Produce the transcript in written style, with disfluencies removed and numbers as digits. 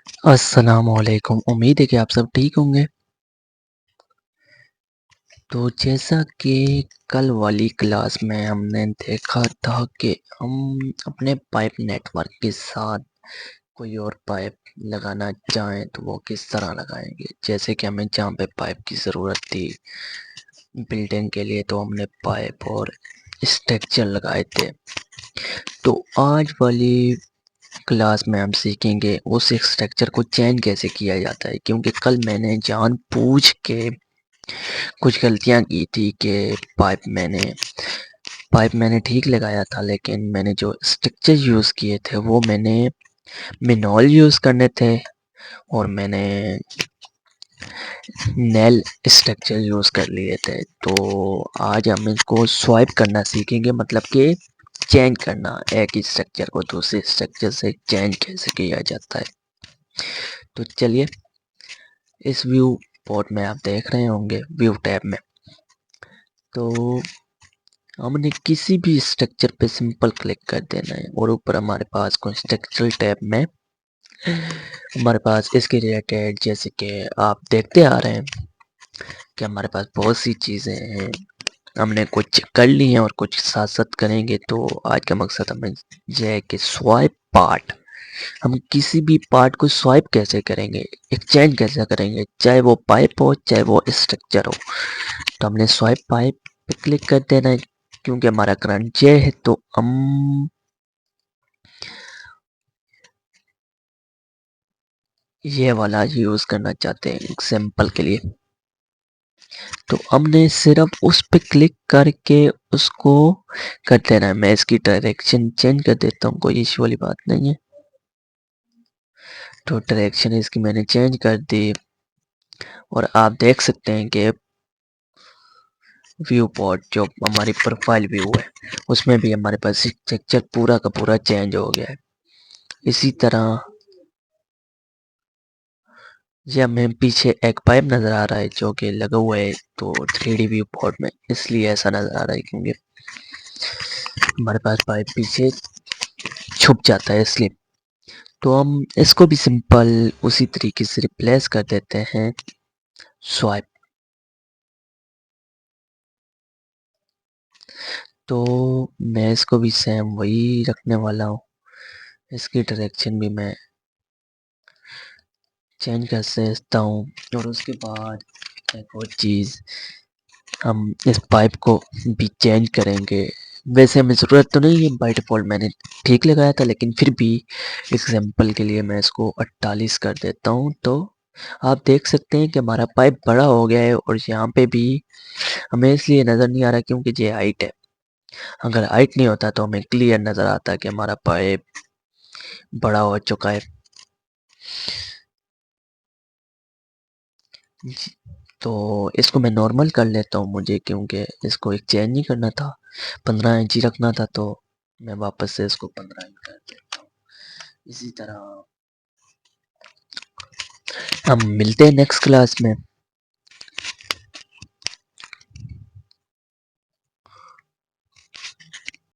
السلام علیکم، امید ہے کہ آپ سب ٹھیک ہوں گے۔ تو جیسا کہ کل والی کلاس میں ہم نے دیکھا تھا کہ ہم اپنے پائپ نیٹ ورک کے ساتھ کوئی اور پائپ لگانا چاہیں تو وہ کس طرح لگائیں گے۔ جیسے کہ ہمیں جہاں پہ پائپ کی ضرورت تھی بلڈنگ کے لیے تو ہم نے پائپ اور اسٹرکچر لگائے تھے۔ تو آج والی کلاس میں ہم سیکھیں گے اس اسٹرکچر کو چینج کیسے کیا جاتا ہے، کیونکہ کل میں نے جان بوجھ کے کچھ غلطیاں کی تھی کہ پائپ میں نے ٹھیک لگایا تھا، لیکن میں نے جو اسٹرکچر یوز کیے تھے وہ میں نے مینول یوز کرنے تھے اور میں نے نیل اسٹرکچر یوز کر لیے تھے۔ تو آج ہم اس کو سوائپ کرنا سیکھیں گے، مطلب کہ چینج کرنا ایک اسٹرکچر کو دوسرے اسٹرکچر سے چینج کیسے کیا جاتا ہے۔ تو چلیے، اس ویو پورٹ میں آپ دیکھ رہے ہوں گے ویو ٹیب میں، تو ہم نے کسی بھی اسٹرکچر پہ سمپل کلک کر دینا ہے اور اوپر ہمارے پاس کنسٹرکچر ٹیب میں ہمارے پاس اس کے ریلیٹڈ جیسے کہ آپ دیکھتے آ رہے ہیں کہ ہمارے پاس بہت سی چیزیں ہیں، ہم نے کچھ کر لی ہیں اور کچھ ساتھ ساتھ کریں گے۔ تو آج کا مقصد ہمیں یہ ہے کہ سوائپ پارٹ، ہم کسی بھی پارٹ کو سوائپ کیسے کریں گے، ایکسچینج کیسے کریں گے، چاہے وہ پائپ ہو چاہے وہ اسٹرکچر ہو۔ تو ہم نے سوائپ پائپ پہ کلک کر دینا ہے کیونکہ ہمارا کرنٹ یہ ہے، تو ہم یہ والا یوز کرنا چاہتے ہیں ایگزامپل کے لیے۔ تو ہم نے صرف اس پہ کلک کر کے اس کو کر دینا ہے۔ میں اس کی ڈائریکشن چینج کر دیتا ہوں، کوئی ایشو والی بات نہیں ہے۔ تو ڈائریکشن اس کی میں نے چینج کر دی اور آپ دیکھ سکتے ہیں کہ ویو پورٹ جو ہماری پروفائل ویو ہے اس میں بھی ہمارے پاس اسٹرکچر پورا کا پورا چینج ہو گیا ہے۔ اسی طرح یہ ہمیں پیچھے ایک پائپ نظر آ رہا ہے جو کہ لگا ہوا ہے، تو 3D ویو پورٹ میں اس لیے ایسا نظر آ رہا ہے کیونکہ ہمارے پاس پائپ پیچھے چھپ جاتا ہے اس لیے۔ تو ہم اس کو بھی سمپل اسی طریقے سے ریپلیس کر دیتے ہیں سوائپ۔ تو میں اس کو بھی سیم وہی رکھنے والا ہوں، اس کی ڈائریکشن بھی میں چینج کر سکتا ہوں۔ اور اس کے بعد ایک اور چیز، ہم اس پائپ کو بھی چینج کریں گے۔ ویسے ہمیں ضرورت تو نہیں ہے، بائی ڈیفالٹ میں نے ٹھیک لگایا تھا، لیکن پھر بھی ایگزامپل کے لیے میں اس کو 48 کر دیتا ہوں۔ تو آپ دیکھ سکتے ہیں کہ ہمارا پائپ بڑا ہو گیا ہے اور یہاں پہ بھی ہمیں اس لیے نظر نہیں آ رہا کیونکہ یہ ہائٹ ہے۔ اگر ہائٹ نہیں ہوتا تو ہمیں کلیئر نظر آتا کہ ہمارا پائپ بڑا ہو چکا ہے۔ تو اس کو میں نارمل کر لیتا ہوں، مجھے کیونکہ اس کو ایک چینج نہیں کرنا تھا، 15 انچ ہی رکھنا تھا، تو میں واپس سے اس کو 15 انچ کر دیتا ہوں۔ اسی طرح ہم ملتے ہیں نیکسٹ کلاس میں۔